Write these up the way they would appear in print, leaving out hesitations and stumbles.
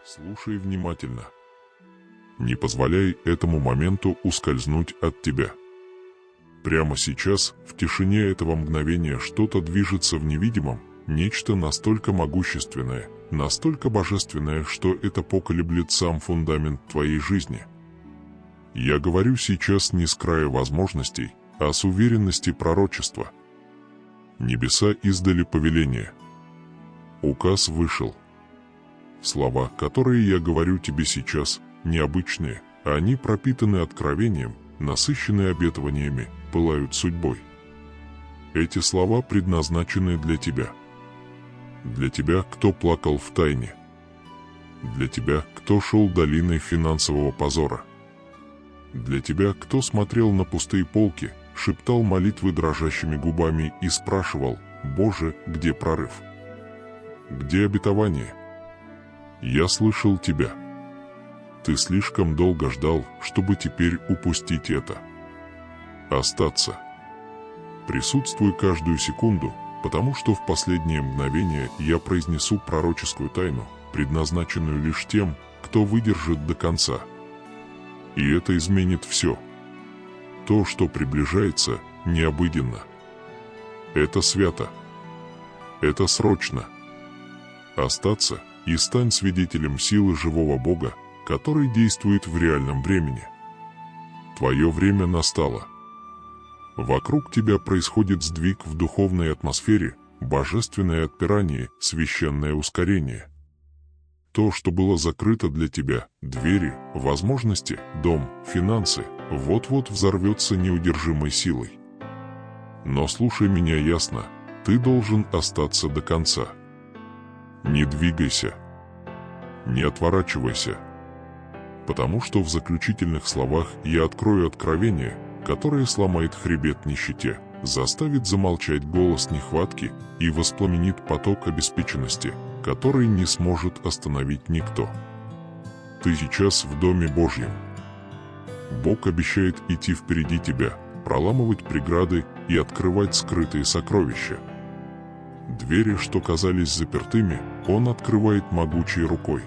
Слушай внимательно. Не позволяй этому моменту ускользнуть от тебя. Прямо сейчас, в тишине этого мгновения, что-то движется в невидимом, нечто настолько могущественное, настолько божественное, что это поколеблет сам фундамент твоей жизни. Я говорю сейчас не с края возможностей, а с уверенности пророчества. Небеса издали повеление. Указ вышел. Слова, которые я говорю тебе сейчас, необычные, они пропитаны откровением, насыщены обетованиями, пылают судьбой. Эти слова предназначены для тебя. Для тебя, кто плакал в тайне. Для тебя, кто шел долиной финансового позора. Для тебя, кто смотрел на пустые полки, шептал молитвы дрожащими губами и спрашивал: «Боже, где прорыв? Где обетование?» Я слышал тебя. Ты слишком долго ждал, чтобы теперь упустить это. Остаться. Присутствуй каждую секунду, потому что в последнее мгновение я произнесу пророческую тайну, предназначенную лишь тем, кто выдержит до конца. И это изменит все. То, что приближается, необыденно. Это свято. Это срочно. Остаться и стань свидетелем силы живого Бога, который действует в реальном времени. Твое время настало. Вокруг тебя происходит сдвиг в духовной атмосфере, божественное отпирание, священное ускорение. То, что было закрыто для тебя, двери, возможности, дом, финансы, вот-вот взорвется неудержимой силой. Но слушай меня ясно, ты должен остаться до конца. Не двигайся. Не отворачивайся. Потому что в заключительных словах я открою откровение, которое сломает хребет нищете, заставит замолчать голос нехватки и воспламенит поток обеспеченности, который не сможет остановить никто. Ты сейчас в Доме Божьем. Бог обещает идти впереди тебя, проламывать преграды и открывать скрытые сокровища. Двери, что казались запертыми, Он открывает могучей рукой.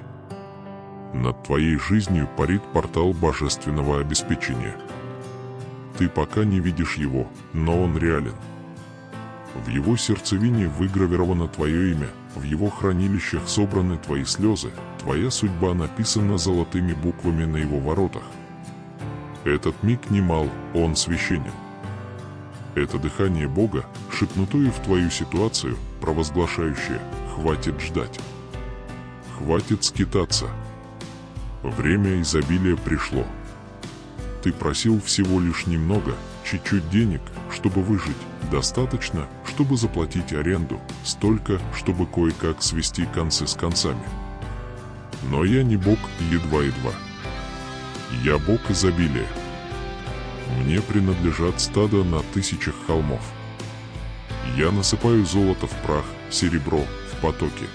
Над твоей жизнью парит портал божественного обеспечения. Ты пока не видишь его, но он реален. В его сердцевине выгравировано твое имя, в его хранилищах собраны твои слезы, твоя судьба написана золотыми буквами на его воротах. Этот миг немал, он священен. Это дыхание Бога, шепнутое в твою ситуацию, провозглашающее: хватит ждать. Хватит скитаться. Время изобилия пришло. Ты просил всего лишь немного, чуть-чуть денег, чтобы выжить, достаточно, чтобы заплатить аренду, столько, чтобы кое-как свести концы с концами. Но я не Бог едва-едва. Я Бог изобилия. Мне принадлежат стада на тысячах холмов. Я насыпаю золото в прах, серебро в потоки.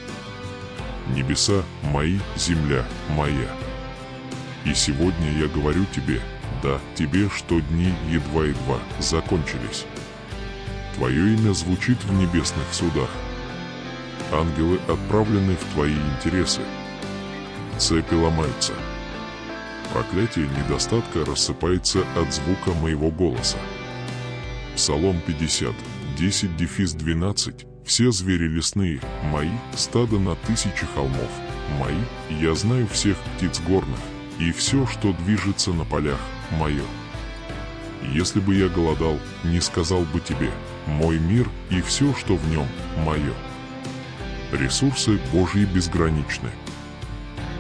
Небеса мои, земля моя. И сегодня я говорю тебе, да, тебе, что дни едва-едва закончились. Твое имя звучит в небесных судах. Ангелы отправлены в твои интересы. Цепи ломаются. Проклятие недостатка рассыпается от звука моего голоса. Псалом 50, 10-12. Все звери лесные, мои, стадо на тысячи холмов, мои, я знаю всех птиц горных, и все, что движется на полях, мое. Если бы я голодал, не сказал бы тебе: мой мир и все, что в нем, мое. Ресурсы Божьи безграничны.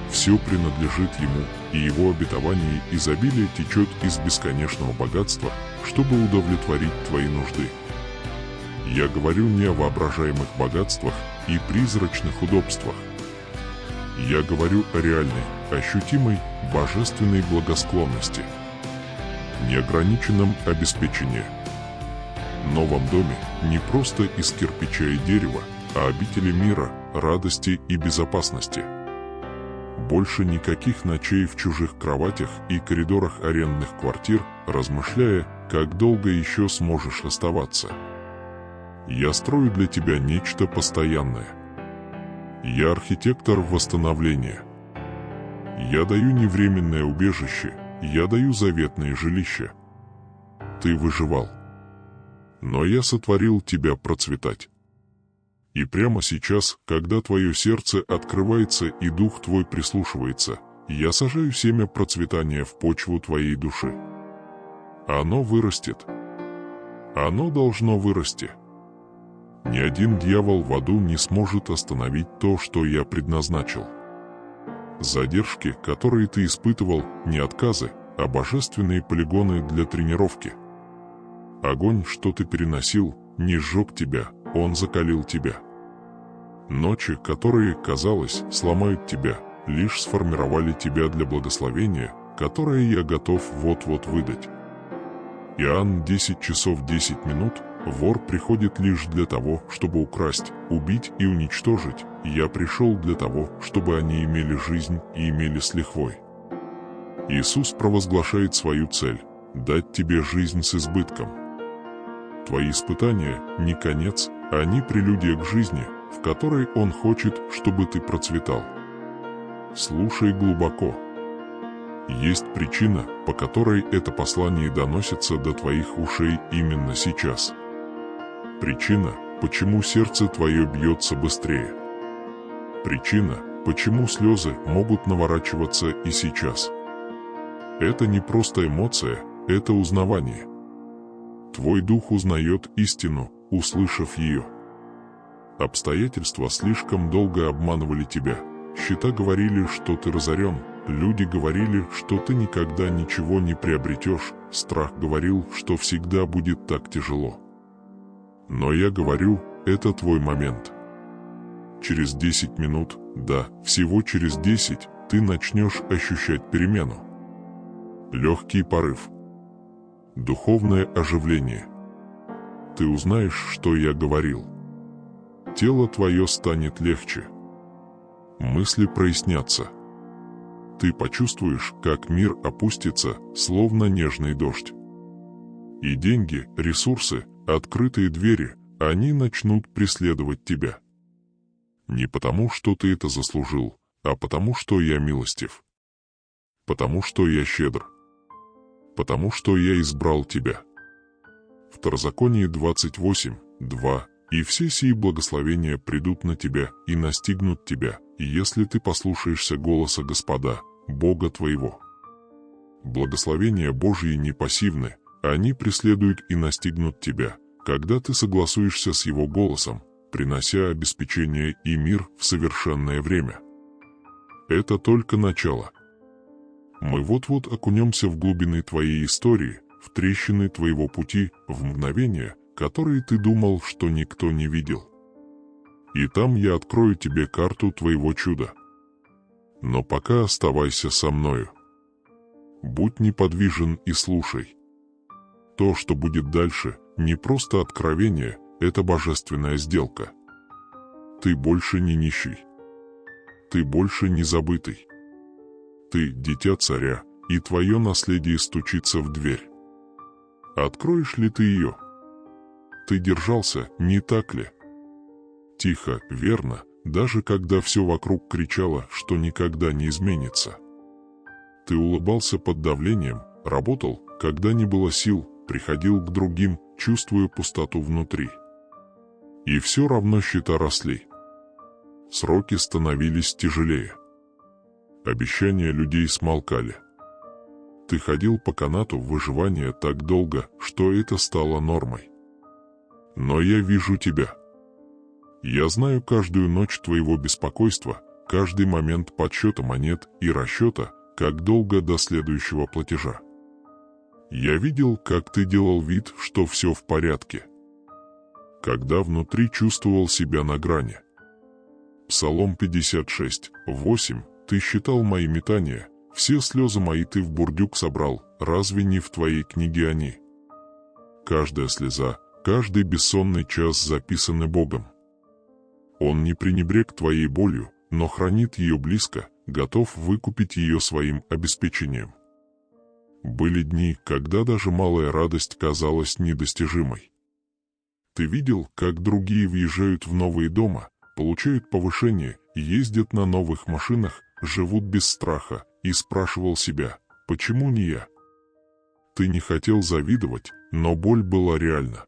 Все принадлежит Ему, и Его обетование изобилия течет из бесконечного богатства, чтобы удовлетворить твои нужды. Я говорю не о воображаемых богатствах и призрачных удобствах. Я говорю о реальной, ощутимой, божественной благосклонности, неограниченном обеспечении, новом доме не просто из кирпича и дерева, а обители мира, радости и безопасности. Больше никаких ночей в чужих кроватях и коридорах арендных квартир, размышляя, как долго еще сможешь оставаться. Я строю для тебя нечто постоянное. Я архитектор восстановления. Я даю не временное убежище, я даю заветное жилище. Ты выживал. Но я сотворил тебя процветать. И прямо сейчас, когда твое сердце открывается и дух твой прислушивается, я сажаю семя процветания в почву твоей души. Оно вырастет. Оно должно вырасти. Ни один дьявол в аду не сможет остановить то, что я предназначил. Задержки, которые ты испытывал, не отказы, а божественные полигоны для тренировки. Огонь, что ты переносил, не сжег тебя, он закалил тебя. Ночи, которые, казалось, сломают тебя, лишь сформировали тебя для благословения, которое я готов вот-вот выдать. Иоанн 10 часов 10 минут. Вор приходит лишь для того, чтобы украсть, убить и уничтожить. Я пришел для того, чтобы они имели жизнь и имели с лихвой. Иисус провозглашает свою цель – дать тебе жизнь с избытком. Твои испытания – не конец, они прелюдия к жизни, в которой Он хочет, чтобы ты процветал. Слушай глубоко. Есть причина, по которой это послание доносится до твоих ушей именно сейчас. Причина, почему сердце твое бьется быстрее. Причина, почему слезы могут наворачиваться и сейчас. Это не просто эмоция, это узнавание. Твой дух узнает истину, услышав ее. Обстоятельства слишком долго обманывали тебя. Счета говорили, что ты разорен. Люди говорили, что ты никогда ничего не приобретешь. Страх говорил, что всегда будет так тяжело. Но я говорю, это твой момент. Через 10 минут, да, всего через 10, ты начнешь ощущать перемену. Легкий порыв. Духовное оживление. Ты узнаешь, что я говорил. Тело твое станет легче. Мысли прояснятся. Ты почувствуешь, как мир опустится, словно нежный дождь. И деньги, ресурсы, открытые двери, они начнут преследовать тебя. Не потому, что ты это заслужил, а потому, что я милостив. Потому, что я щедр. Потому, что я избрал тебя. Второзаконие 28:2. И все сии благословения придут на тебя и настигнут тебя, если ты послушаешься голоса Господа, Бога твоего. Благословения Божьи не пассивны, они преследуют и настигнут тебя, когда ты согласуешься с Его голосом, принося обеспечение и мир в совершенное время. Это только начало. Мы вот-вот окунемся в глубины твоей истории, в трещины твоего пути, в мгновения, которые ты думал, что никто не видел. И там я открою тебе карту твоего чуда. Но пока оставайся со мною. Будь неподвижен и слушай. То, что будет дальше, не просто откровение, это божественная сделка. Ты больше не нищий. Ты больше не забытый. Ты дитя царя, и твое наследие стучится в дверь. Откроешь ли ты ее? Ты держался, не так ли? Тихо, верно, даже когда все вокруг кричало, что никогда не изменится. Ты улыбался под давлением, работал, когда не было сил, приходил к другим, чувствуя пустоту внутри. И все равно счета росли. Сроки становились тяжелее. Обещания людей смолкали. Ты ходил по канату выживания так долго, что это стало нормой. Но я вижу тебя. Я знаю каждую ночь твоего беспокойства, каждый момент подсчета монет и расчета, как долго до следующего платежа. Я видел, как ты делал вид, что все в порядке. Когда внутри чувствовал себя на грани. Псалом 56:8. Ты считал мои метания, все слезы мои ты в бурдюк собрал, разве не в твоей книге они? Каждая слеза, каждый бессонный час записаны Богом. Он не пренебрег твоей болью, но хранит ее близко, готов выкупить ее своим обеспечением. Были дни, когда даже малая радость казалась недостижимой. Ты видел, как другие въезжают в новые дома, получают повышение, ездят на новых машинах, живут без страха, и спрашивал себя, почему не я? Ты не хотел завидовать, но боль была реальна.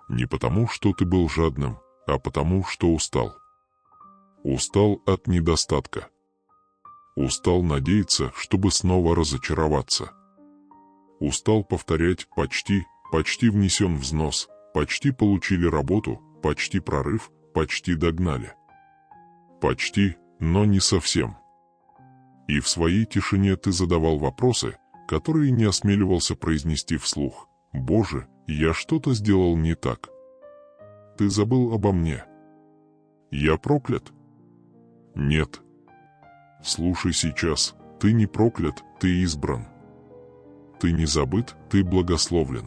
Не потому, что ты был жадным, а потому, что устал. Устал от недостатка. Устал надеяться, чтобы снова разочароваться. Устал повторять почти внесен взнос, почти получили работу, почти прорыв, почти догнали. Почти, но не совсем. И в своей тишине ты задавал вопросы, которые не осмеливался произнести вслух. «Боже, я что-то сделал не так. Ты забыл обо мне. Я проклят?» Нет. Слушай сейчас, ты не проклят, ты избран. Ты не забыт, ты благословлен.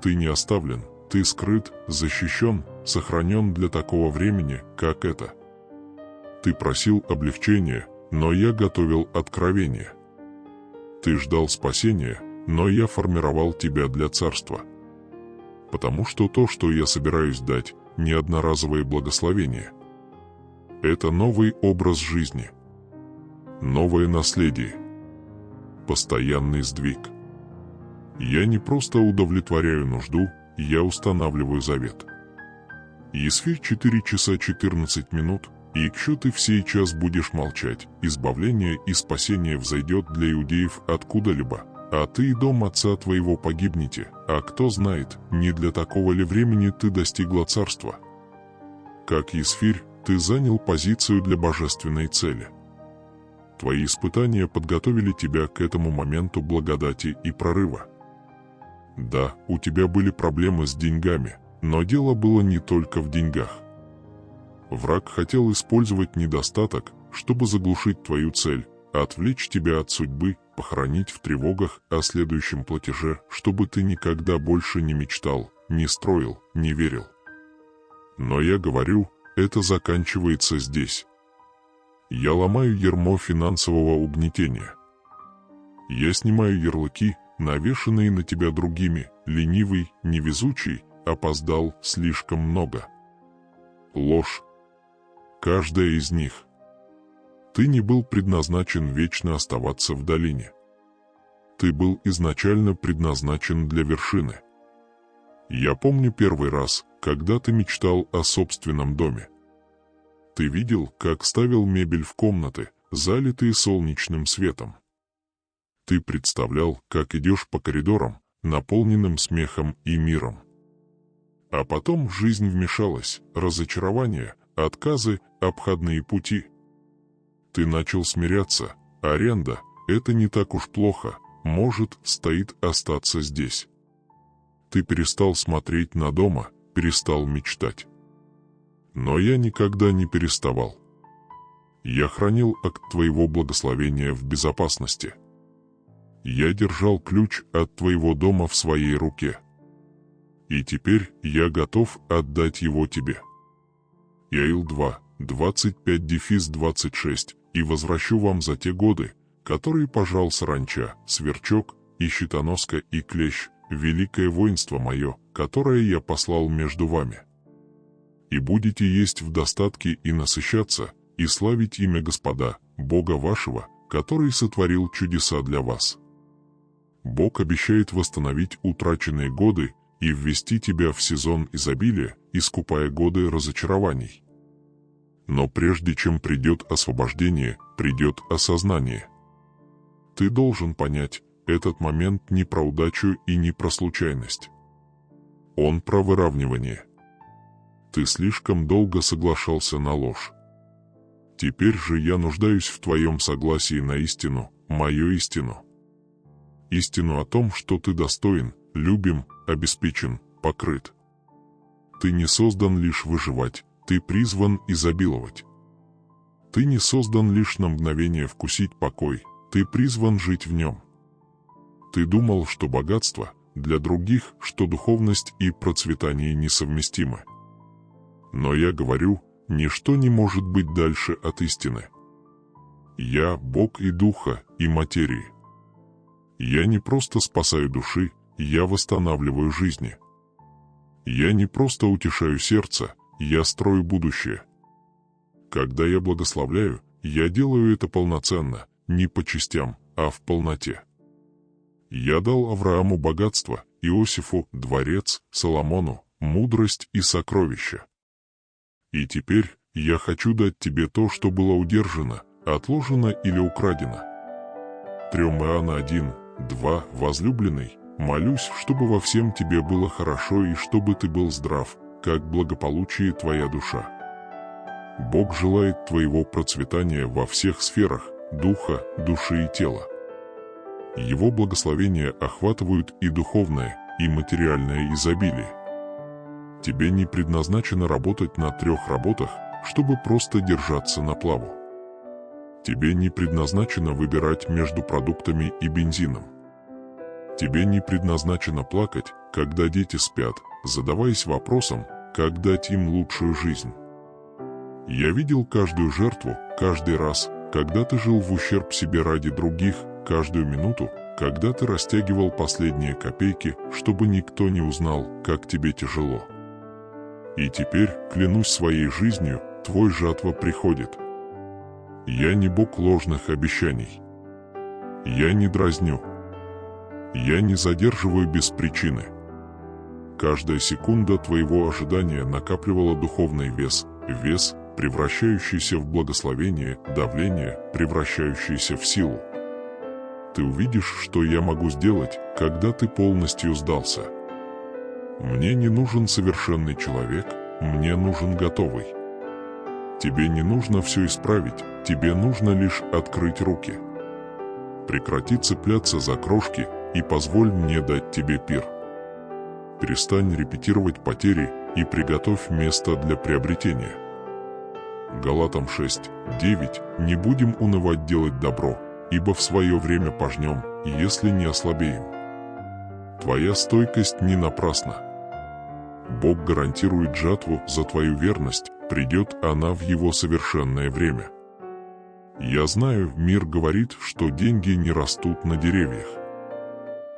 Ты не оставлен, ты скрыт, защищен, сохранен для такого времени, как это. Ты просил облегчения, но я готовил откровение. Ты ждал спасения, но я формировал тебя для царства. Потому что то, что я собираюсь дать, не одноразовое благословение. Это новый образ жизни. Новое наследие. Постоянный сдвиг. Я не просто удовлетворяю нужду, я устанавливаю завет. Есфирь 4 часа 14 минут, и якщо ты в сей час будешь молчать, избавление и спасение взойдет для иудеев откуда-либо, а ты и дом отца твоего погибнете, а кто знает, не для такого ли времени ты достигла царства. Как Есфирь, ты занял позицию для божественной цели. Твои испытания подготовили тебя к этому моменту благодати и прорыва. Да, у тебя были проблемы с деньгами, но дело было не только в деньгах. Враг хотел использовать недостаток, чтобы заглушить твою цель, отвлечь тебя от судьбы, похоронить в тревогах о следующем платеже, чтобы ты никогда больше не мечтал, не строил, не верил. Но я говорю, это заканчивается здесь. Я ломаю ярмо финансового угнетения. Я снимаю ярлыки, навешанные на тебя другими, ленивый, невезучий, опоздал слишком много. Ложь. Каждая из них. Ты не был предназначен вечно оставаться в долине. Ты был изначально предназначен для вершины. Я помню первый раз, когда ты мечтал о собственном доме. Ты видел, как ставил мебель в комнаты, залитые солнечным светом. Ты представлял, как идешь по коридорам, наполненным смехом и миром. А потом жизнь вмешалась, разочарование, отказы, обходные пути. Ты начал смиряться, аренда – это не так уж плохо, может, стоит остаться здесь. Ты перестал смотреть на дома, перестал мечтать. Но я никогда не переставал. Я хранил акт твоего благословения в безопасности. Я держал ключ от твоего дома в своей руке. И теперь я готов отдать его тебе. Иаил 2, 25-26, и возвращу вам за те годы, которые пожал саранча, сверчок, и щитоноска, и клещ, великое воинство мое, которое я послал между вами. И будете есть в достатке и насыщаться, и славить имя Господа, Бога вашего, который сотворил чудеса для вас. Бог обещает восстановить утраченные годы и ввести тебя в сезон изобилия, искупая годы разочарований. Но прежде чем придет освобождение, придет осознание. Ты должен понять, этот момент не про удачу и не про случайность. Он про выравнивание. Ты слишком долго соглашался на ложь. Теперь же я нуждаюсь в твоем согласии на истину, мою истину. Истину о том, что ты достоин, любим, обеспечен, покрыт. Ты не создан лишь выживать, ты призван изобиловать. Ты не создан лишь на мгновение вкусить покой, ты призван жить в нем. Ты думал, что богатство для других, что духовность и процветание несовместимы. Но я говорю, ничто не может быть дальше от истины. Я Бог и духа, и материи. Я не просто спасаю души, я восстанавливаю жизни. Я не просто утешаю сердце, я строю будущее. Когда я благословляю, я делаю это полноценно, не по частям, а в полноте. Я дал Аврааму богатство, Иосифу – дворец, Соломону – мудрость и сокровища. И теперь я хочу дать тебе то, что было удержано, отложено или украдено. 3 Иоанна 1, 2. Возлюбленный, молюсь, чтобы во всем тебе было хорошо и чтобы ты был здрав, как благополучие твоя душа. Бог желает твоего процветания во всех сферах – духа, души и тела. Его благословения охватывают и духовное, и материальное изобилие. Тебе не предназначено работать на 3 работах, чтобы просто держаться на плаву. Тебе не предназначено выбирать между продуктами и бензином. Тебе не предназначено плакать, когда дети спят, задаваясь вопросом, как дать им лучшую жизнь. Я видел каждую жертву, каждый раз, когда ты жил в ущерб себе ради других, каждую минуту, когда ты растягивал последние копейки, чтобы никто не узнал, как тебе тяжело. И теперь, клянусь своей жизнью, твой жатва приходит. Я не Бог ложных обещаний. Я не дразню. Я не задерживаю без причины. Каждая секунда твоего ожидания накапливала духовный вес, превращающийся в благословение, давление, превращающееся в силу. Ты увидишь, что я могу сделать, когда ты полностью сдался. Мне не нужен совершенный человек, мне нужен готовый. Тебе не нужно все исправить, тебе нужно лишь открыть руки. Прекрати цепляться за крошки и позволь мне дать тебе пир. Перестань репетировать потери и приготовь место для приобретения. Галатам 6:9. Не будем унывать делать добро, ибо в свое время пожнем, если не ослабеем. Твоя стойкость не напрасна. Бог гарантирует жатву за твою верность, придет она в его совершенное время. Я знаю, мир говорит, что деньги не растут на деревьях.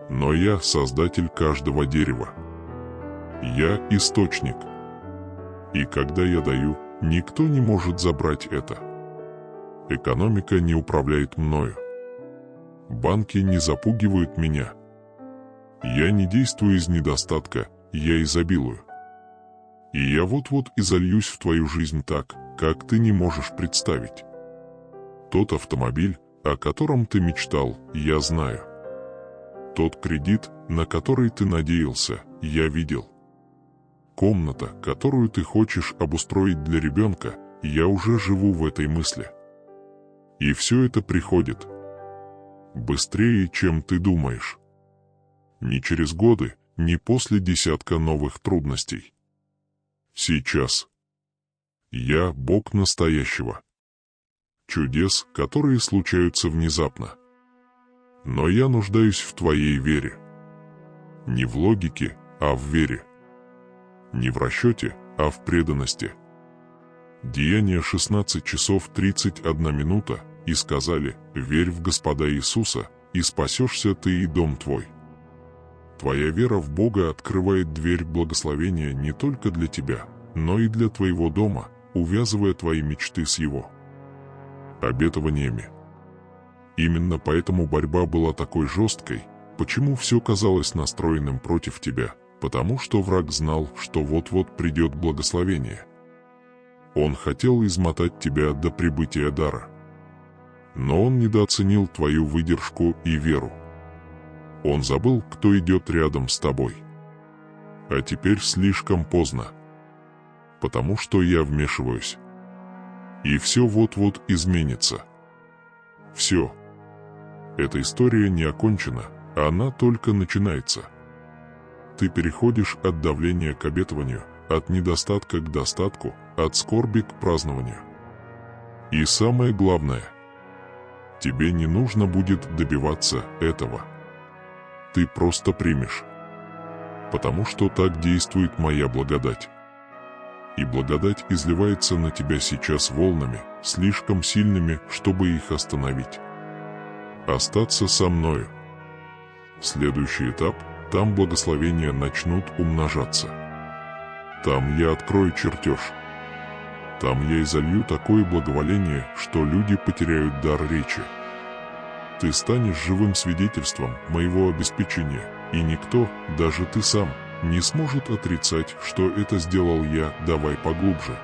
Но я создатель каждого дерева. Я источник. И когда я даю, никто не может забрать это. Экономика не управляет мною. Банки не запугивают меня. Я не действую из недостатка, я изобилую. И я вот-вот изольюсь в твою жизнь так, как ты не можешь представить. Тот автомобиль, о котором ты мечтал, я знаю. Тот кредит, на который ты надеялся, я видел. Комната, которую ты хочешь обустроить для ребенка, я уже живу в этой мысли. И все это приходит. Быстрее, чем ты думаешь. Не через годы, не после десятка новых трудностей. Сейчас. Я Бог настоящего. Чудес, которые случаются внезапно. Но я нуждаюсь в твоей вере. Не в логике, а в вере. Не в расчете, а в преданности. Деяния 16 часов 31 минута, и сказали: «Верь в Господа Иисуса, и спасешься ты и дом твой». Твоя вера в Бога открывает дверь благословения не только для тебя, но и для твоего дома, увязывая твои мечты с Его обетованиями. Именно поэтому борьба была такой жесткой, почему все казалось настроенным против тебя, потому что враг знал, что вот-вот придет благословение. Он хотел измотать тебя до прибытия дара. Но он недооценил твою выдержку и веру. Он забыл, кто идет рядом с тобой. А теперь слишком поздно. Потому что я вмешиваюсь. И все вот-вот изменится. Все. Эта история не окончена, она только начинается. Ты переходишь от давления к обетованию, от недостатка к достатку, от скорби к празднованию. И самое главное, тебе не нужно будет добиваться этого. Ты просто примешь. Потому что так действует моя благодать. И благодать изливается на тебя сейчас волнами, слишком сильными, чтобы их остановить. Остаться со мною. Следующий этап, там благословения начнут умножаться. Там я открою чертеж. Там я изолью такое благоволение, что люди потеряют дар речи. Ты станешь живым свидетельством моего обеспечения, и никто, даже ты сам, не сможет отрицать, что это сделал я. Давай поглубже.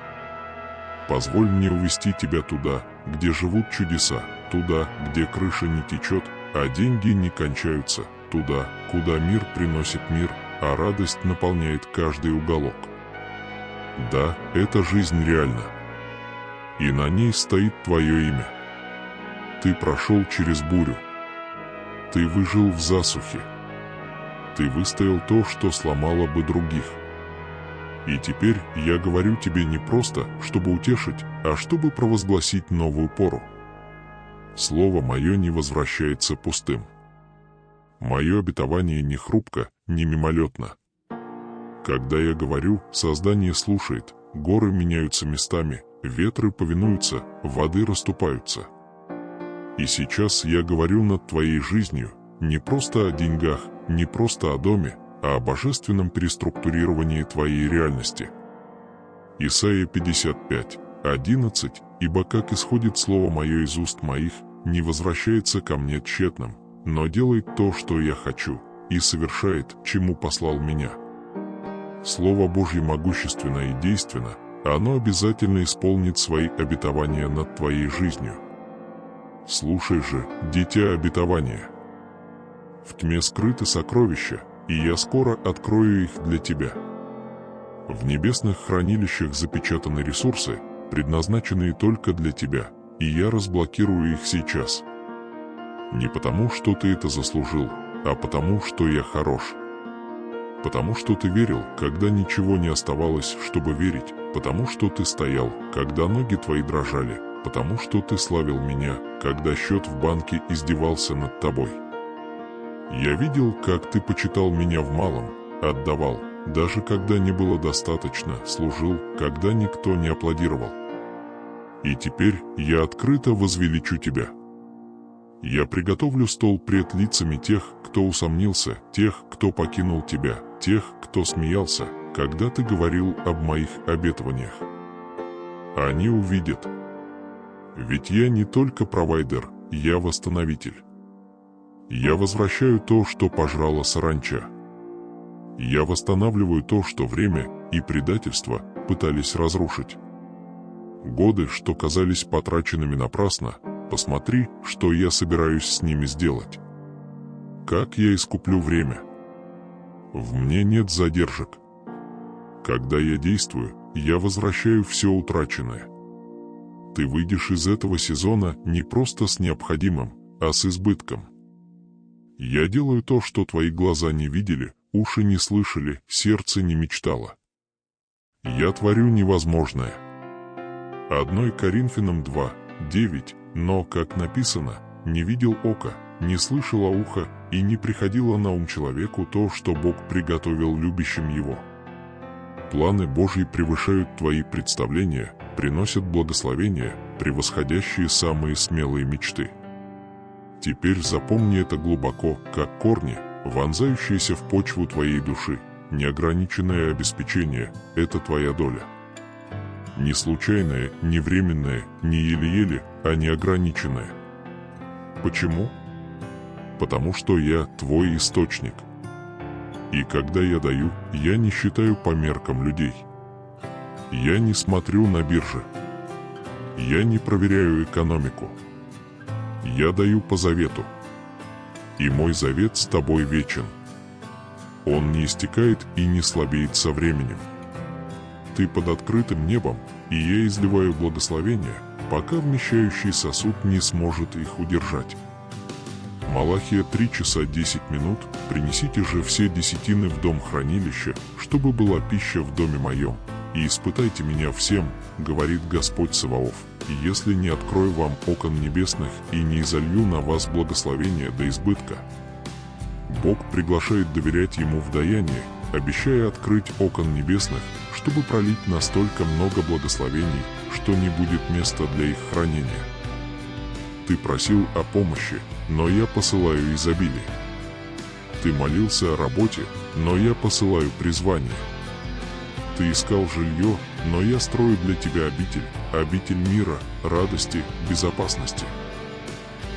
Позволь мне увести тебя туда, где живут чудеса, туда, где крыша не течет, а деньги не кончаются, туда, куда мир приносит мир, а радость наполняет каждый уголок. Да, эта жизнь реальна. И на ней стоит твое имя. Ты прошел через бурю. Ты выжил в засухе. Ты выстоял то, что сломало бы других. И теперь я говорю тебе не просто, чтобы утешить, а чтобы провозгласить новую пору. Слово мое не возвращается пустым. Мое обетование не хрупко, не мимолетно. Когда я говорю, создание слушает, горы меняются местами, ветры повинуются, воды расступаются. И сейчас я говорю над твоей жизнью не просто о деньгах, не просто о доме, а о божественном переструктурировании твоей реальности. Исайя 55:11. «Ибо как исходит слово мое из уст моих, не возвращается ко мне тщетным, но делает то, что я хочу, и совершает, чему послал меня». Слово Божье могущественно и действенно, оно обязательно исполнит свои обетования над твоей жизнью. Слушай же, дитя обетования. В тьме скрыты сокровища, и я скоро открою их для тебя. В небесных хранилищах запечатаны ресурсы, предназначенные только для тебя, и я разблокирую их сейчас. Не потому, что ты это заслужил, а потому, что я хорош. Потому что ты верил, когда ничего не оставалось, чтобы верить, потому что ты стоял, когда ноги твои дрожали, потому что ты славил меня, когда счет в банке издевался над тобой. Я видел, как ты почитал меня в малом, отдавал, даже когда не было достаточно, служил, когда никто не аплодировал. И теперь я открыто возвеличу тебя. Я приготовлю стол пред лицами тех, кто усомнился, тех, кто покинул тебя, тех, кто смеялся, когда ты говорил об моих обетованиях. Они увидят. Ведь я не только провайдер, я восстановитель. Я возвращаю то, что пожрала саранча. Я восстанавливаю то, что время и предательство пытались разрушить. Годы, что казались потраченными напрасно, посмотри, что я собираюсь с ними сделать. Как я искуплю время? В мне нет задержек. Когда я действую, я возвращаю все утраченное. Ты выйдешь из этого сезона не просто с необходимым, а с избытком. Я делаю то, что твои глаза не видели, уши не слышали, сердце не мечтало. Я творю невозможное. 1 Коринфянам 2:9. Но, как написано, не видел око, не слышало ухо и не приходило на ум человеку то, что Бог приготовил любящим его. Планы Божьи превышают твои представления, приносят благословения, превосходящие самые смелые мечты. Теперь запомни это глубоко, как корни, вонзающиеся в почву твоей души. Неограниченное обеспечение – это твоя доля. Не случайное, не временное, не еле-еле, а неограниченное. Почему? Потому что я твой источник. И когда я даю, я не считаю по меркам людей. Я не смотрю на биржи. Я не проверяю экономику. Я даю по завету. И мой завет с тобой вечен. Он не истекает и не слабеет со временем. Ты под открытым небом, и я изливаю благословения, пока вмещающий сосуд не сможет их удержать. Малахия 3 часа 10 минут. Принесите же все десятины в дом хранилища, чтобы была пища в доме моем. И испытайте меня всем, говорит Господь Саваоф, если не открою вам окон небесных и не изолью на вас благословения до избытка. Бог приглашает доверять Ему в даянии, обещая открыть окон небесных, чтобы пролить настолько много благословений, что не будет места для их хранения. Ты просил о помощи, но я посылаю изобилие. Ты молился о работе, но я посылаю призвание. Ты искал жилье, но я строю для тебя обитель мира, радости, безопасности.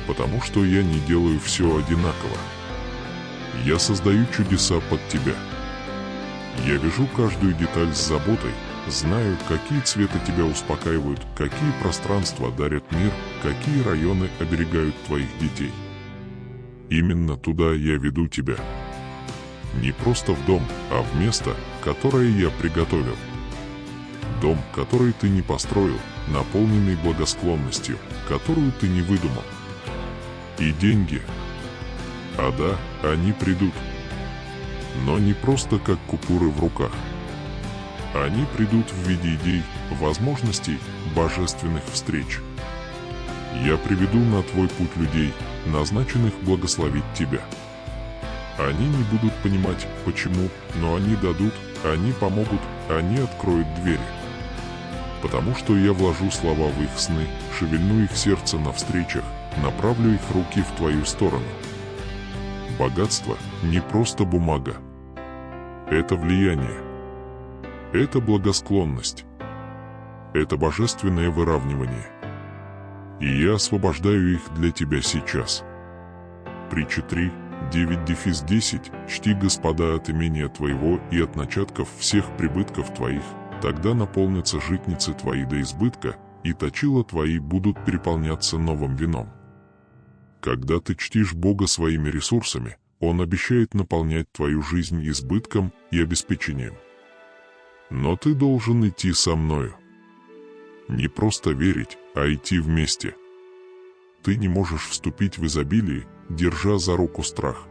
Потому что я не делаю все одинаково. Я создаю чудеса под тебя. Я вяжу каждую деталь с заботой, знаю, какие цветы тебя успокаивают, какие пространства дарят мир, какие районы оберегают твоих детей. Именно туда я веду тебя. Не просто в дом, а в место, которое я приготовил. Дом, который ты не построил, наполненный благосклонностью, которую ты не выдумал. И деньги. А да, они придут. Но не просто как купюры в руках. Они придут в виде идей, возможностей, божественных встреч. Я приведу на твой путь людей, назначенных благословить тебя. Они не будут понимать, почему, но они дадут, они помогут, они откроют двери. Потому что я вложу слова в их сны, шевельну их сердце на встречах, направлю их руки в твою сторону. Богатство не просто бумага. Это влияние. Это благосклонность. Это божественное выравнивание. И я освобождаю их для тебя сейчас. Притча 3, 9-10. Чти Господа от имения твоего и от начатков всех прибытков твоих, тогда наполнятся житницы твои до избытка, и точила твои будут переполняться новым вином. Когда ты чтишь Бога своими ресурсами, Он обещает наполнять твою жизнь избытком и обеспечением. Но ты должен идти со мною. Не просто верить, а идти вместе. Ты не можешь вступить в изобилие, держа за руку страх.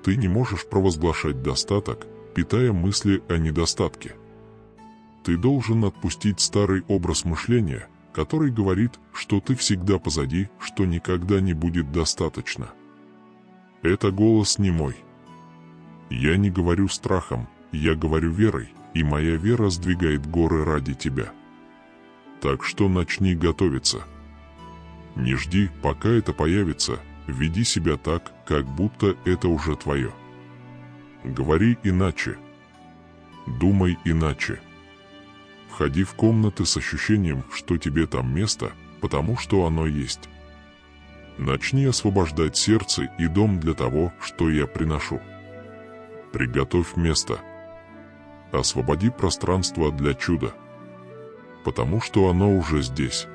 Ты не можешь провозглашать достаток, питая мысли о недостатке. Ты должен отпустить старый образ мышления, который говорит, что ты всегда позади, что никогда не будет достаточно. Это голос не мой. Я не говорю страхом, я говорю верой, и моя вера сдвигает горы ради тебя. Так что начни готовиться. Не жди, пока это появится, веди себя так, как будто это уже твое. Говори иначе. Думай иначе. Входи в комнаты с ощущением, что тебе там место, потому что оно есть. Начни освобождать сердце и дом для того, что я приношу. Приготовь место. Освободи пространство для чуда. Потому что оно уже здесь.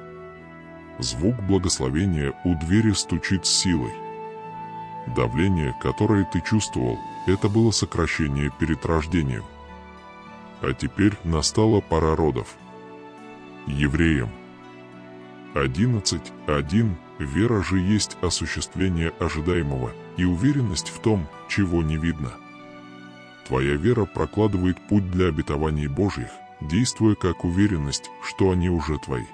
Звук благословения у двери стучит с силой. Давление, которое ты чувствовал, это было сокращение перед рождением. А теперь настала пора родов. Евреям 11:1. Вера же есть осуществление ожидаемого и уверенность в том, чего не видно. Твоя вера прокладывает путь для обетований Божьих, действуя как уверенность, что они уже твои.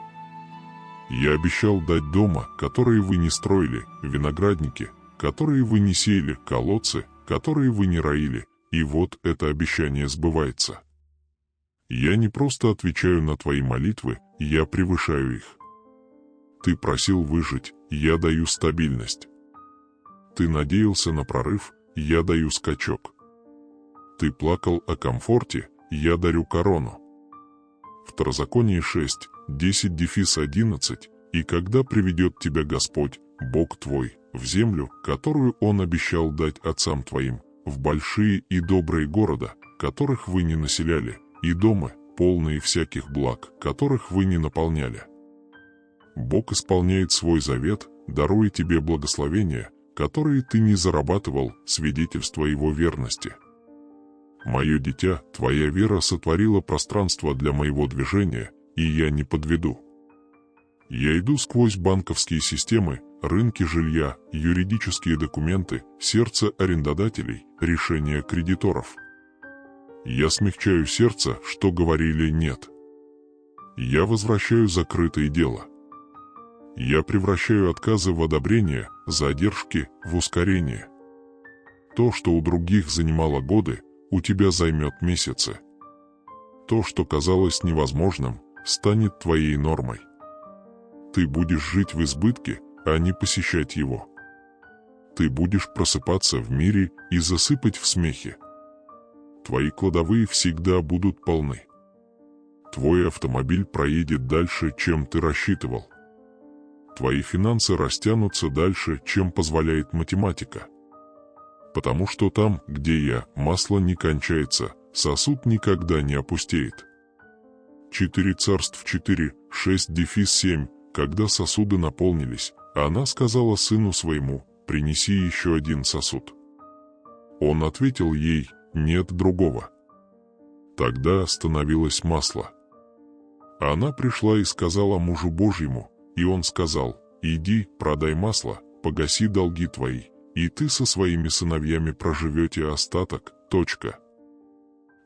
Я обещал дать дома, которые вы не строили, виноградники, которые вы не сеяли, колодцы, которые вы не роили, и вот это обещание сбывается. Я не просто отвечаю на твои молитвы, я превышаю их. Ты просил выжить, я даю стабильность. Ты надеялся на прорыв, я даю скачок. Ты плакал о комфорте, я дарю корону. Второзаконие 6, 10-11. И когда приведет тебя Господь, Бог твой, в землю, которую Он обещал дать отцам твоим, в большие и добрые города, которых вы не населяли, и дома, полные всяких благ, которых вы не наполняли. Бог исполняет свой завет, даруя тебе благословения, которые ты не зарабатывал, свидетельство Его верности. Мое дитя, твоя вера сотворила пространство для моего движения, и я не подведу. Я иду сквозь банковские системы, рынки жилья, юридические документы, сердце арендодателей, решения кредиторов. Я смягчаю сердце, что говорили «нет». Я возвращаю закрытое дело. Я превращаю отказы в одобрение, задержки в ускорение. То, что у других занимало годы, у тебя займет месяцы. То, что казалось невозможным, станет твоей нормой. Ты будешь жить в избытке, а не посещать его. Ты будешь просыпаться в мире и засыпать в смехе. Твои кладовые всегда будут полны. Твой автомобиль проедет дальше, чем ты рассчитывал. Твои финансы растянутся дальше, чем позволяет математика. Потому что там, где я, масло не кончается, сосуд никогда не опустеет. 4 Царств 4, 6-7. Когда сосуды наполнились, она сказала сыну своему: «Принеси еще один сосуд». Он ответил ей: «Нет другого». Тогда остановилось масло. Она пришла и сказала мужу Божьему, и он сказал: «Иди, продай масло, погаси долги твои, и ты со своими сыновьями проживете остаток».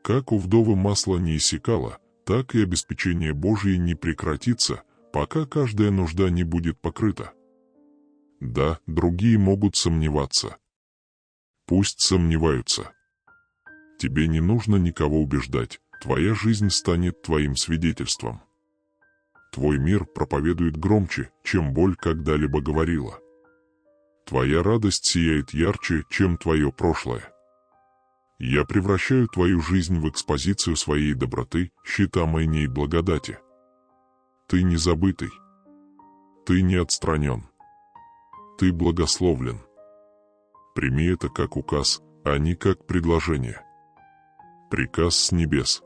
Как у вдовы масло не иссякало, так и обеспечение Божье не прекратится, пока каждая нужда не будет покрыта. Да, другие могут сомневаться. Пусть сомневаются. Тебе не нужно никого убеждать, твоя жизнь станет твоим свидетельством. Твой мир проповедует громче, чем боль когда-либо говорила. Твоя радость сияет ярче, чем твое прошлое. Я превращаю твою жизнь в экспозицию своей доброты, щита моей благодати. Ты не забытый. Ты не отстранен. Ты благословлен. Прими это как указ, а не как предложение. Приказ с небес.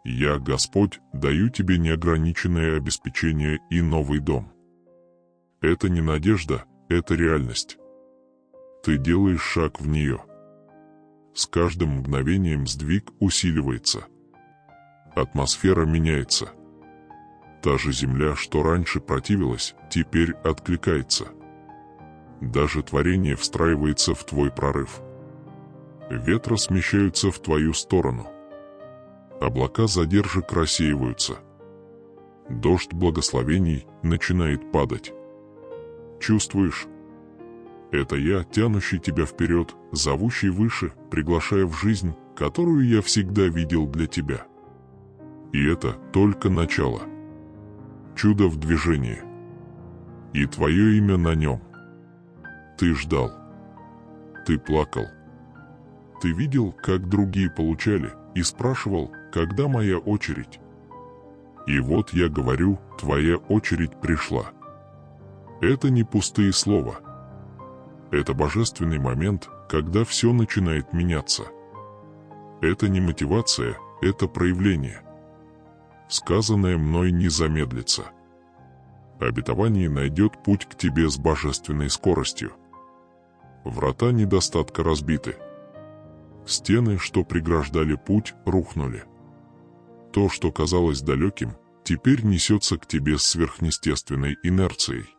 Я, Господь, даю тебе неограниченное обеспечение и новый дом. Это не надежда, это реальность. Ты делаешь шаг в нее. С каждым мгновением сдвиг усиливается. Атмосфера меняется. Та же земля, что раньше противилась, теперь откликается. Даже творение встраивается в твой прорыв. Ветры смещаются в твою сторону. Облака задержек рассеиваются. Дождь благословений начинает падать. Чувствуешь? Это я, тянущий тебя вперед, зовущий выше, приглашая в жизнь, которую я всегда видел для тебя. И это только начало. Чудо в движении. И твое имя на нем. Ты ждал. Ты плакал. Ты видел, как другие получали, и спрашивал, когда моя очередь. И вот я говорю, твоя очередь пришла. Это не пустые слова. Это божественный момент, когда все начинает меняться. Это не мотивация, это проявление. Сказанное мной не замедлится. Обетование найдет путь к тебе с божественной скоростью. Врата недостатка разбиты. Стены, что преграждали путь, рухнули. То, что казалось далеким, теперь несется к тебе с сверхъестественной инерцией.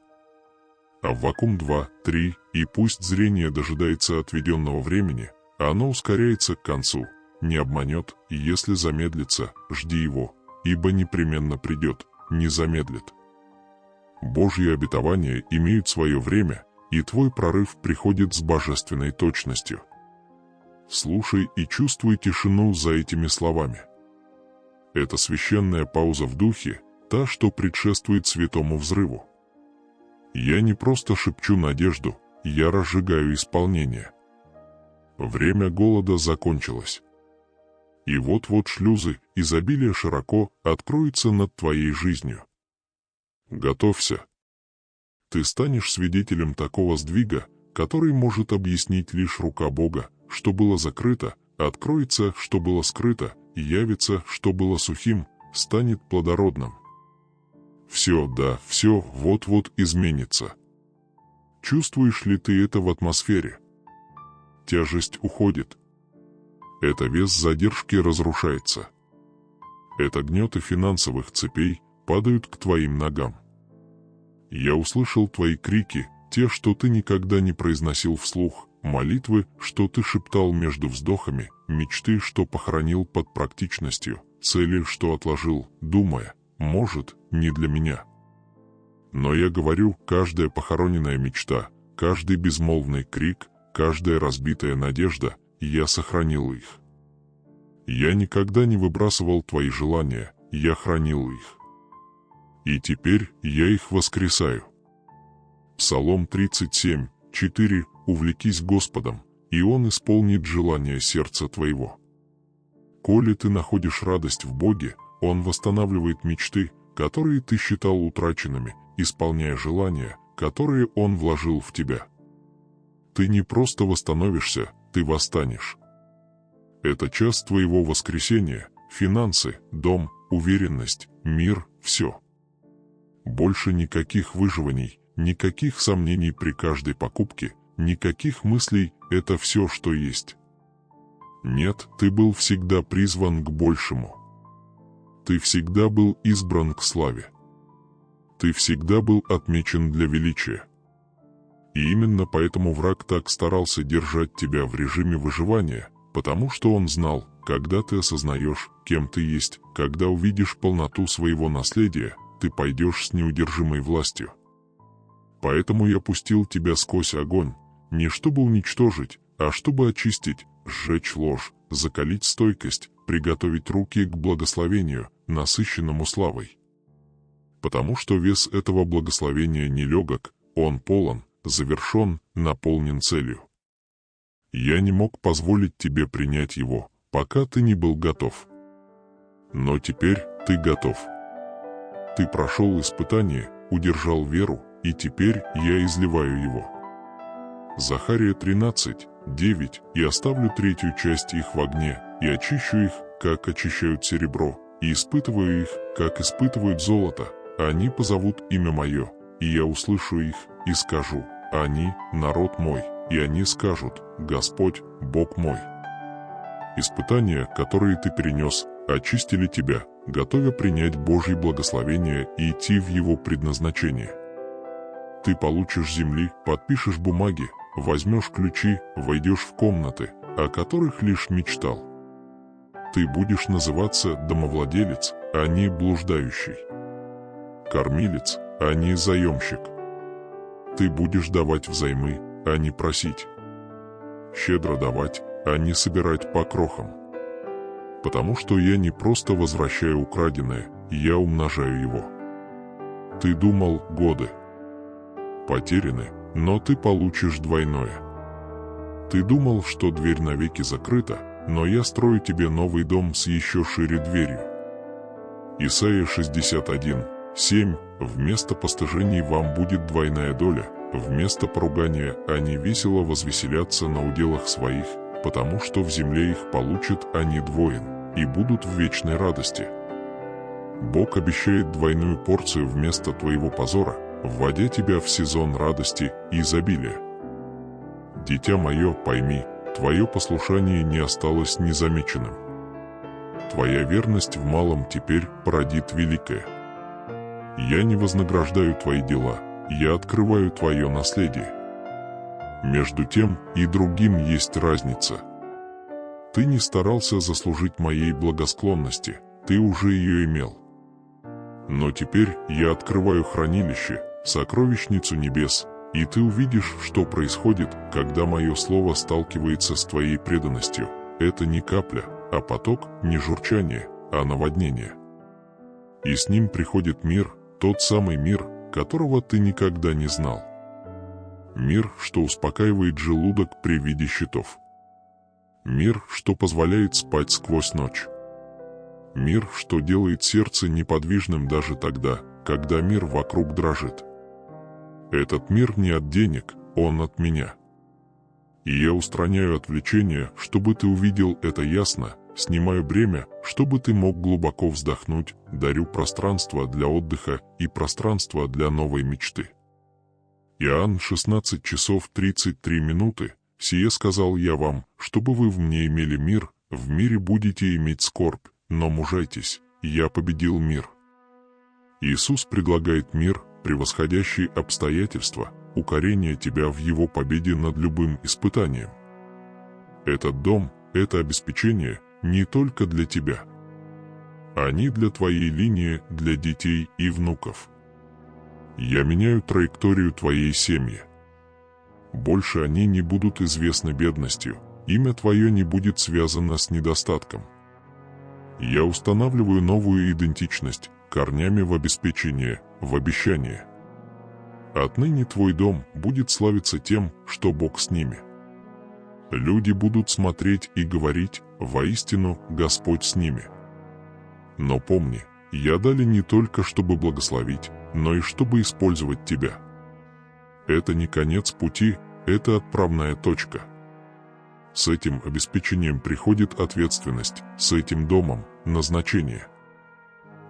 Аввакум 2:3, и пусть зрение дожидается отведенного времени, оно ускоряется к концу, не обманет, и если замедлится, жди его, ибо непременно придет, не замедлит. Божьи обетования имеют свое время, и твой прорыв приходит с божественной точностью. Слушай и чувствуй тишину за этими словами. Это священная пауза в духе, та, что предшествует святому взрыву. Я не просто шепчу надежду, я разжигаю исполнение. Время голода закончилось. И вот-вот шлюзы изобилия широко откроются над твоей жизнью. Готовься. Ты станешь свидетелем такого сдвига, который может объяснить лишь рука Бога. Что было закрыто, откроется, что было скрыто, и явится, что было сухим, станет плодородным. Все, да, все вот-вот изменится. Чувствуешь ли ты это в атмосфере? Тяжесть уходит. Это вес задержки разрушается. Это гнеты финансовых цепей падают к твоим ногам. Я услышал твои крики, те, что ты никогда не произносил вслух, молитвы, что ты шептал между вздохами, мечты, что похоронил под практичностью, цели, что отложил, думая, может, не для меня. Но я говорю, каждая похороненная мечта, каждый безмолвный крик, каждая разбитая надежда, я сохранил их. Я никогда не выбрасывал твои желания, я хранил их. И теперь я их воскресаю. Псалом 37:4. Увлекись Господом, и Он исполнит желание сердца твоего. Коли ты находишь радость в Боге, Он восстанавливает мечты, которые ты считал утраченными, исполняя желания, которые Он вложил в тебя. Ты не просто восстановишься, ты восстанешь. Это час твоего воскресения, финансы, дом, уверенность, мир, все. Больше никаких выживаний, никаких сомнений при каждой покупке, никаких мыслей «это все, что есть». Нет, ты был всегда призван к большему. Ты всегда был избран к славе. Ты всегда был отмечен для величия. И именно поэтому враг так старался держать тебя в режиме выживания, потому что он знал, когда ты осознаешь, кем ты есть, когда увидишь полноту своего наследия, ты пойдешь с неудержимой властью. Поэтому я пустил тебя сквозь огонь, не чтобы уничтожить, а чтобы очистить, сжечь ложь, закалить стойкость, приготовить руки к благословению, насыщенному славой. Потому что вес этого благословения нелегок, он полон, завершен, наполнен целью. Я не мог позволить тебе принять его, пока ты не был готов. Но теперь ты готов. Ты прошел испытание, удержал веру, и теперь я изливаю его. Захария 13:9 «И оставлю третью часть их в огне, и очищу их, как очищают серебро, и испытываю их, как испытывают золото. Они позовут имя мое, и я услышу их, и скажу: они — народ мой, и они скажут: Господь, Бог мой». Испытания, которые ты перенес, очистили тебя, готовя принять Божье благословение и идти в его предназначение. Ты получишь земли, подпишешь бумаги, возьмешь ключи, войдешь в комнаты, о которых лишь мечтал. Ты будешь называться домовладелец, а не блуждающий. Кормилец, а не заемщик. Ты будешь давать взаймы, а не просить. Щедро давать, а не собирать по крохам. Потому что я не просто возвращаю украденное, я умножаю его. Ты думал, годы потеряны, но ты получишь двойное. Ты думал, что дверь навеки закрыта, но я строю тебе новый дом с еще шире дверью. Исайя 61:7 «Вместо постыжений вам будет двойная доля, вместо поругания они весело возвеселятся на уделах своих, потому что в земле их получат они двоен, и будут в вечной радости». Бог обещает двойную порцию вместо твоего позора, вводя тебя в сезон радости и изобилия. Дитя мое, пойми, твое послушание не осталось незамеченным. Твоя верность в малом теперь породит великое. Я не вознаграждаю твои дела, я открываю твое наследие. Между тем и другим есть разница. Ты не старался заслужить моей благосклонности, ты уже ее имел. Но теперь я открываю хранилище, сокровищницу небес, и ты увидишь, что происходит, когда мое слово сталкивается с твоей преданностью. Это не капля, а поток, не журчание, а наводнение. И с ним приходит мир, тот самый мир, которого ты никогда не знал. Мир, что успокаивает желудок при виде счетов. Мир, что позволяет спать сквозь ночь. Мир, что делает сердце неподвижным даже тогда, когда мир вокруг дрожит. Этот мир не от денег, он от меня. И я устраняю отвлечения, чтобы ты увидел это ясно, снимаю бремя, чтобы ты мог глубоко вздохнуть, дарю пространство для отдыха и пространство для новой мечты. Иоанн 16:33 «Сие сказал я вам, чтобы вы в мне имели мир, в мире будете иметь скорбь, но мужайтесь, я победил мир». Иисус предлагает мир, превосходящий обстоятельства, укорение тебя в его победе над любым испытанием. Этот дом, это обеспечение не только для тебя. Они для твоей линии, для детей и внуков. Я меняю траекторию твоей семьи. Больше они не будут известны бедностью, имя твое не будет связано с недостатком. Я устанавливаю новую идентичность, корнями в обеспечение, в обещание. Отныне твой дом будет славиться тем, что Бог с ними. Люди будут смотреть и говорить: воистину, Господь с ними. Но помни, я дали не только чтобы благословить, но и чтобы использовать тебя. Это не конец пути, это отправная точка. С этим обеспечением приходит ответственность, с этим домом – назначение.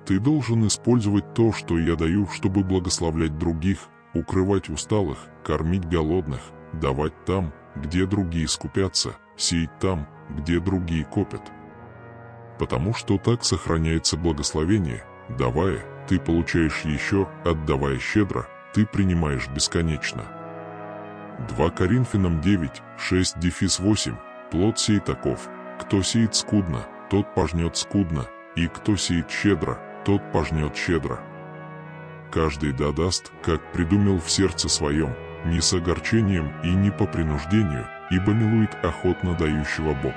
Ты должен использовать то, что я даю, чтобы благословлять других, укрывать усталых, кормить голодных, давать там, где другие скупятся, сеять там, где другие копят. Потому что так сохраняется благословение. Давая, ты получаешь еще, отдавая щедро, ты принимаешь бесконечно. 2 Коринфянам 9, 6-8. Плод сей таков: кто сеет скудно, тот пожнет скудно, и кто сеет щедро, тот пожнет щедро. Каждый да даст, как придумал в сердце своем, не с огорчением и не по принуждению, ибо милует охотно дающего Бог.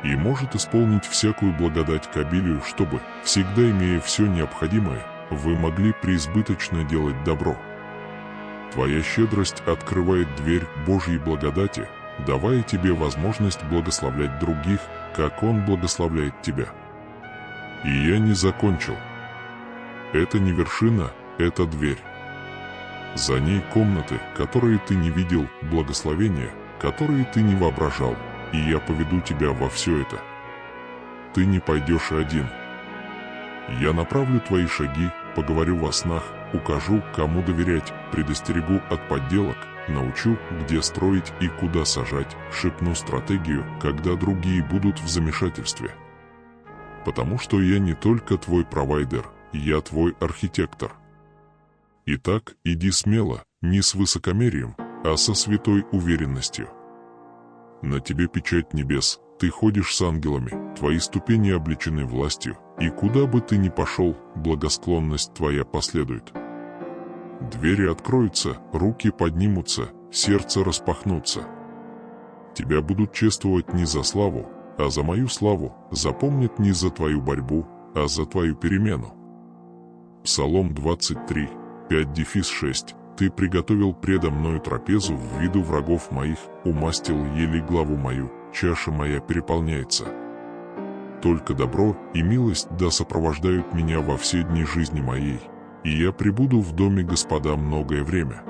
И может исполнить всякую благодать к обилию, чтобы, всегда имея все необходимое, вы могли преизбыточно делать добро. Твоя щедрость открывает дверь Божьей благодати, давая тебе возможность благословлять других, как Он благословляет тебя. И я не закончил. Это не вершина, это дверь. За ней комнаты, которые ты не видел, благословения, которые ты не воображал, и я поведу тебя во все это. Ты не пойдешь один. Я направлю твои шаги, поговорю во снах, укажу, кому доверять, предостерегу от подделок, научу, где строить и куда сажать, шепну стратегию, когда другие будут в замешательстве. Потому что я не только твой провайдер, я твой архитектор. Итак, иди смело, не с высокомерием, а со святой уверенностью. На тебе печать небес, ты ходишь с ангелами, твои ступени облечены властью, и куда бы ты ни пошел, благосклонность твоя последует. Двери откроются, руки поднимутся, сердце распахнутся. Тебя будут чествовать не за славу, а за мою славу, запомнят не за твою борьбу, а за твою перемену. Псалом 23, 5-6. Ты приготовил предо мною трапезу в виду врагов моих, умастил елей главу мою, чаша моя переполняется. Только добро и милость да сопровождают меня во все дни жизни моей, и я пребуду в доме Господа многое время.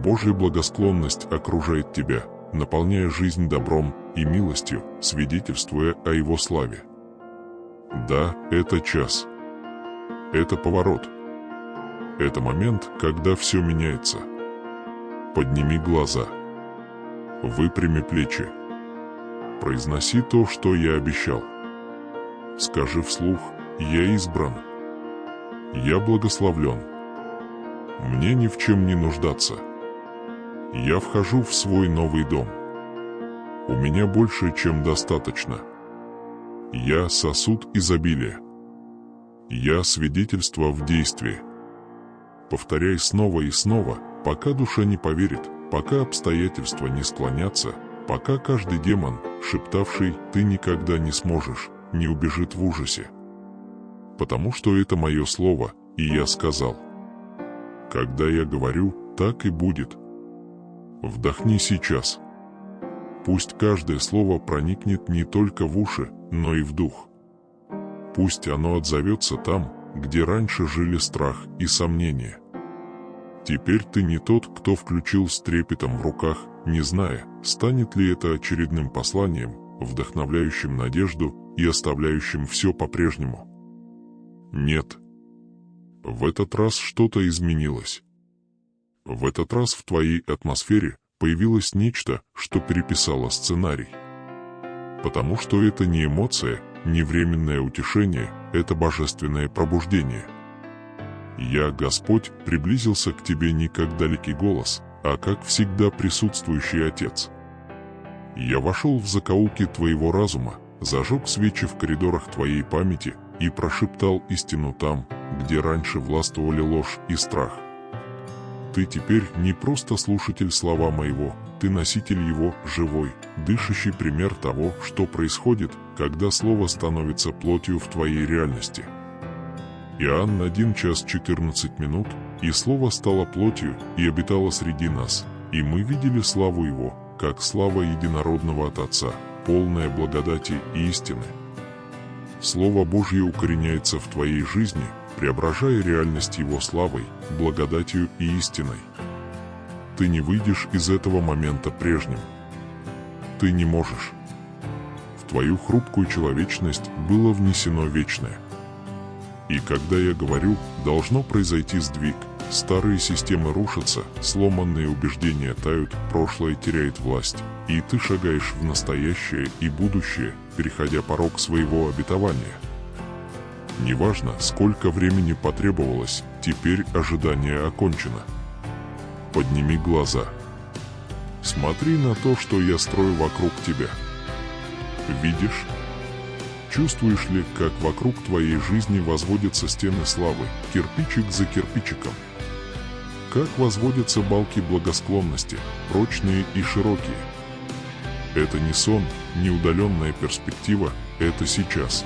Божья благосклонность окружает тебя, наполняя жизнь добром и милостью, свидетельствуя о Его славе. Да, это час. Это поворот. Это момент, когда все меняется. Подними глаза. Выпрями плечи. Произноси то, что я обещал. Скажи вслух: я избран. Я благословлен. Мне ни в чем не нуждаться. Я вхожу в свой новый дом. У меня больше, чем достаточно. Я сосуд изобилия. Я свидетельство в действии. Повторяй снова и снова, пока душа не поверит, пока обстоятельства не склонятся, пока каждый демон, шептавший «ты никогда не сможешь», не убежит в ужасе. Потому что это мое слово, и я сказал. Когда я говорю, так и будет. Вдохни сейчас. Пусть каждое слово проникнет не только в уши, но и в дух. Пусть оно отзовется там, где раньше жили страх и сомнения. Теперь ты не тот, кто включил с трепетом в руках, не зная, станет ли это очередным посланием, вдохновляющим надежду и оставляющим все по-прежнему. Нет. В этот раз что-то изменилось. В этот раз в твоей атмосфере появилось нечто, что переписало сценарий. Потому что это не эмоция, не временное утешение, это божественное пробуждение. Я, Господь, приблизился к тебе не как далекий голос, а как всегда присутствующий Отец. Я вошел в закоулки твоего разума, зажег свечи в коридорах твоей памяти и прошептал истину там, где раньше властвовали ложь и страх. Ты теперь не просто слушатель слова моего, ты носитель его, живой, дышащий пример того, что происходит, когда слово становится плотью в твоей реальности. Иоанн 1:14, и слово стало плотью и обитало среди нас, и мы видели славу его, как слава единородного от Отца, полная благодати и истины. Слово Божье укореняется в твоей жизни, преображая реальность Его славой, благодатью и истиной. Ты не выйдешь из этого момента прежним. Ты не можешь. В твою хрупкую человечность было внесено вечное. И когда я говорю, должно произойти сдвиг, старые системы рушатся, сломанные убеждения тают, прошлое теряет власть, и ты шагаешь в настоящее и будущее, переходя порог своего обетования. Неважно, сколько времени потребовалось, теперь ожидание окончено. Подними глаза. Смотри на то, что я строю вокруг тебя. Видишь? Чувствуешь ли, как вокруг твоей жизни возводятся стены славы, кирпичик за кирпичиком? Как возводятся балки благосклонности, прочные и широкие? Это не сон, не удаленная перспектива, это сейчас.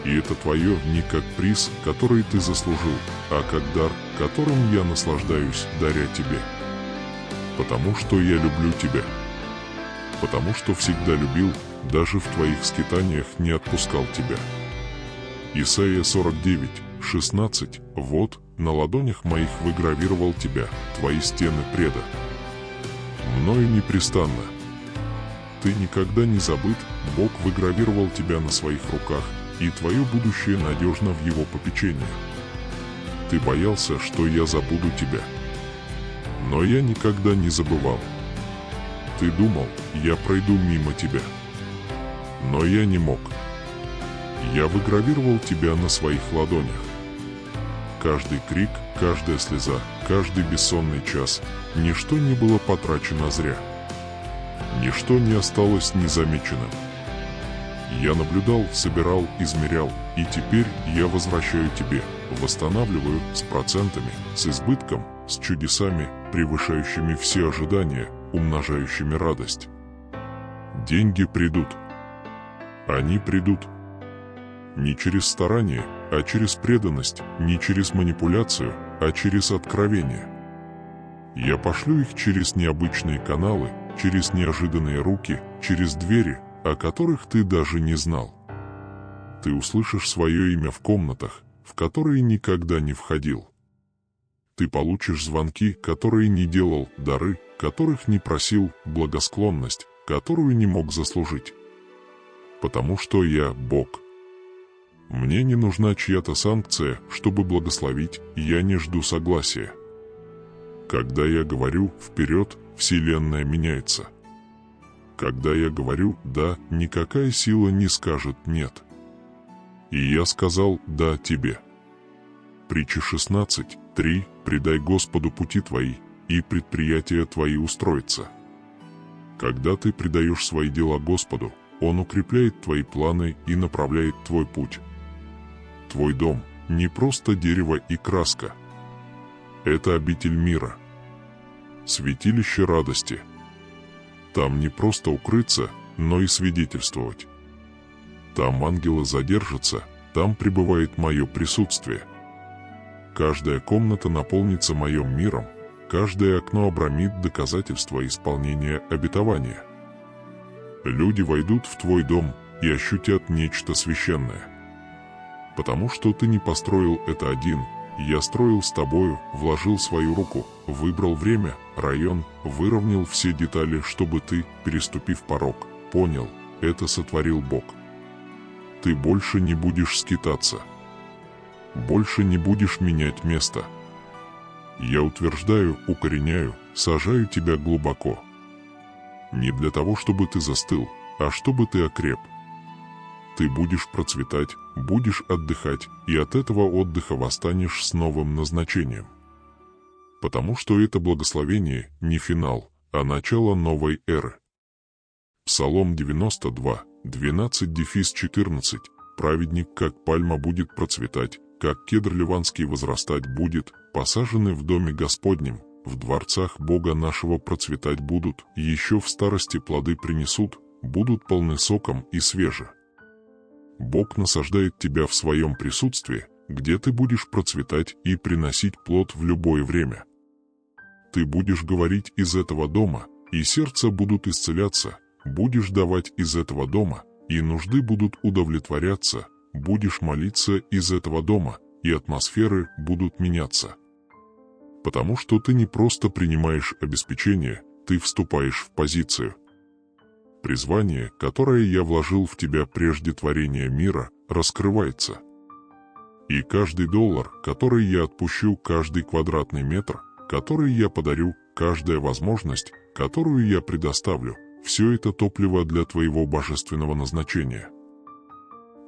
И это твое не как приз, который ты заслужил, а как дар, которым я наслаждаюсь, даря тебе. Потому что я люблю тебя. Потому что всегда любил, даже в твоих скитаниях не отпускал тебя. Исайя 49, 16. Вот, на ладонях моих выгравировал тебя, твои стены преда. Мною непрестанно. Ты никогда не забыт, Бог выгравировал тебя на своих руках, и твое будущее надежно в Его попечении. Ты боялся, что я забуду тебя. Но я никогда не забывал. Ты думал, я пройду мимо тебя. Но я не мог. Я выгравировал тебя на своих ладонях. Каждый крик, каждая слеза, каждый бессонный час, ничто не было потрачено зря. Ничто не осталось незамеченным. Я наблюдал, собирал, измерял, и теперь я возвращаю тебе, восстанавливаю с процентами, с избытком, с чудесами, превышающими все ожидания, умножающими радость. Деньги придут. Они придут. Не через старание, а через преданность, не через манипуляцию, а через откровение. Я пошлю их через необычные каналы, через неожиданные руки, через двери, о которых ты даже не знал. Ты услышишь свое имя в комнатах, в которые никогда не входил. Ты получишь звонки, которые не делал, дары, которых не просил, благосклонность, которую не мог заслужить. Потому что я Бог. Мне не нужна чья-то санкция, чтобы благословить, я не жду согласия. Когда я говорю «вперед», Вселенная меняется. Когда я говорю «да», никакая сила не скажет «нет». И я сказал «да» тебе. Притча 16:3. «Предай Господу пути твои, и предприятия твои устроятся». Когда ты предаешь свои дела Господу, Он укрепляет твои планы и направляет твой путь. Твой дом – не просто дерево и краска. Это обитель мира. Святилище радости. Там не просто укрыться, но и свидетельствовать. Там ангелы задержатся, там пребывает мое присутствие. Каждая комната наполнится моим миром, каждое окно обрамит доказательства исполнения обетования. Люди войдут в твой дом и ощутят нечто священное. Потому что ты не построил это один, я строил с тобою, вложил свою руку, выбрал время, район, выровнял все детали, чтобы ты, переступив порог, понял, это сотворил Бог. Ты больше не будешь скитаться. Больше не будешь менять место. Я утверждаю, укореняю, сажаю тебя глубоко. Не для того, чтобы ты застыл, а чтобы ты окреп. Ты будешь процветать, будешь отдыхать, и от этого отдыха восстанешь с новым назначением. Потому что это благословение не финал, а начало новой эры. Псалом 92, 12-14. Праведник, как пальма, будет процветать, как кедр ливанский возрастать будет, посаженный в доме Господнем, в дворцах Бога нашего процветать будут, еще в старости плоды принесут, будут полны соком и свежи. Бог насаждает тебя в своем присутствии, где ты будешь процветать и приносить плод в любое время. Ты будешь говорить из этого дома, и сердца будут исцеляться, будешь давать из этого дома, и нужды будут удовлетворяться, будешь молиться из этого дома, и атмосферы будут меняться. Потому что ты не просто принимаешь обеспечение, ты вступаешь в позицию. Призвание, которое я вложил в тебя прежде творения мира, раскрывается. И каждый доллар, который я отпущу, каждый квадратный метр, который я подарю, каждая возможность, которую я предоставлю, все это топливо для твоего божественного назначения.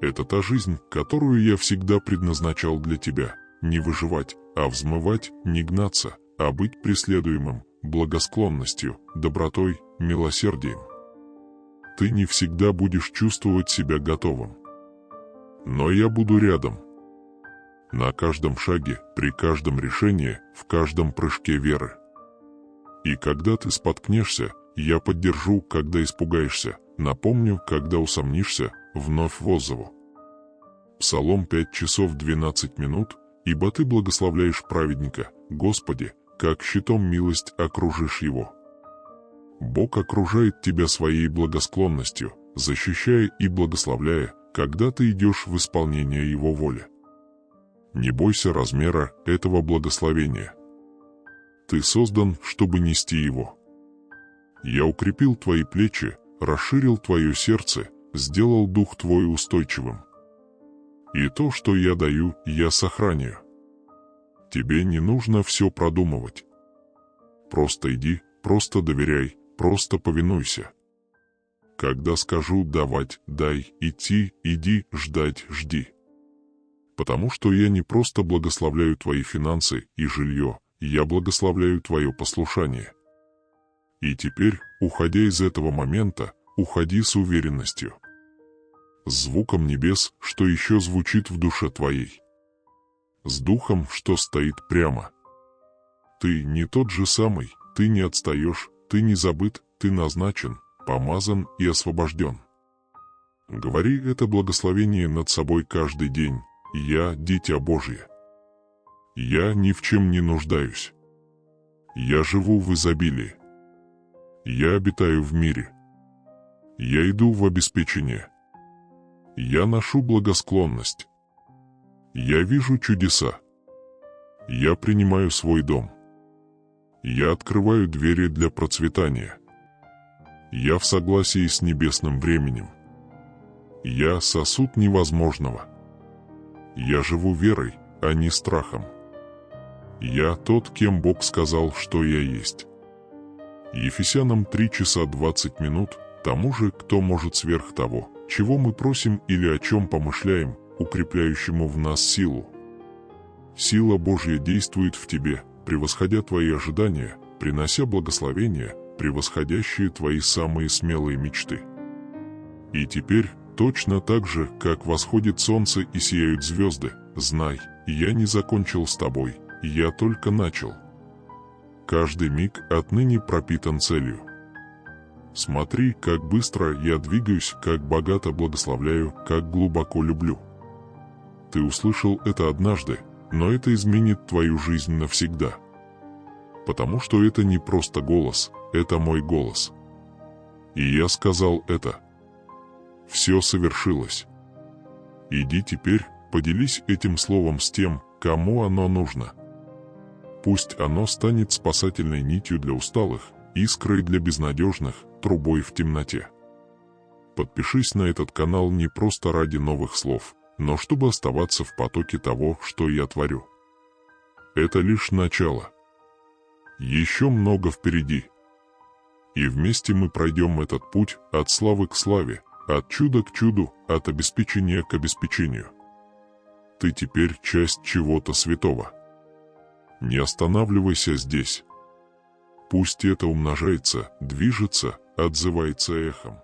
Это та жизнь, которую я всегда предназначал для тебя, не выживать, а взмывать, не гнаться, а быть преследуемым, благосклонностью, добротой, милосердием. Ты не всегда будешь чувствовать себя готовым. Но я буду рядом. На каждом шаге, при каждом решении, в каждом прыжке веры. И когда ты споткнешься, я поддержу, когда испугаешься, напомню, когда усомнишься, вновь воззову. Псалом 5 часов 12 минут, ибо ты благословляешь праведника, Господи, как щитом милость окружишь его. Бог окружает тебя своей благосклонностью, защищая и благословляя, когда ты идешь в исполнение его воли. Не бойся размера этого благословения. Ты создан, чтобы нести его. Я укрепил твои плечи, расширил твое сердце, сделал дух твой устойчивым. И то, что я даю, я сохраняю. Тебе не нужно все продумывать. Просто иди, просто доверяй, просто повинуйся. Когда скажу давать, дай, идти, иди, ждать, жди. Потому что я не просто благословляю твои финансы и жилье, я благословляю твое послушание. И теперь, уходя из этого момента, уходи с уверенностью. С звуком небес, что еще звучит в душе твоей. С духом, что стоит прямо. Ты не тот же самый, ты не отстаешь, ты не забыт, ты назначен, помазан и освобожден. Говори это благословение над собой каждый день. Я дитя Божье. Я ни в чем не нуждаюсь. Я живу в изобилии. Я обитаю в мире. Я иду в обеспечение. Я ношу благосклонность. Я вижу чудеса. Я принимаю свой дом. Я открываю двери для процветания. Я в согласии с небесным временем. Я сосуд невозможного. Я живу верой, а не страхом. Я тот, кем Бог сказал, что я есть. Ефесянам 3 часа 20 минут, тому же, кто может сверх того, чего мы просим или о чем помышляем, укрепляющему в нас силу. Сила Божья действует в тебе, превосходя твои ожидания, принося благословения, превосходящие твои самые смелые мечты. И теперь, точно так же, как восходит солнце и сияют звезды, знай, я не закончил с тобой, я только начал. Каждый миг отныне пропитан целью. Смотри, как быстро я двигаюсь, как богато благословляю, как глубоко люблю. Ты услышал это однажды, но это изменит твою жизнь навсегда. Потому что это не просто голос, это мой голос. И я сказал это. Все совершилось. Иди теперь, поделись этим словом с тем, кому оно нужно. Пусть оно станет спасательной нитью для усталых, искрой для безнадежных, трубой в темноте. Подпишись на этот канал не просто ради новых слов, но чтобы оставаться в потоке того, что я творю. Это лишь начало. Еще много впереди. И вместе мы пройдем этот путь от славы к славе, от чуда к чуду, от обеспечения к обеспечению. Ты теперь часть чего-то святого. Не останавливайся здесь. Пусть это умножается, движется, отзывается эхом.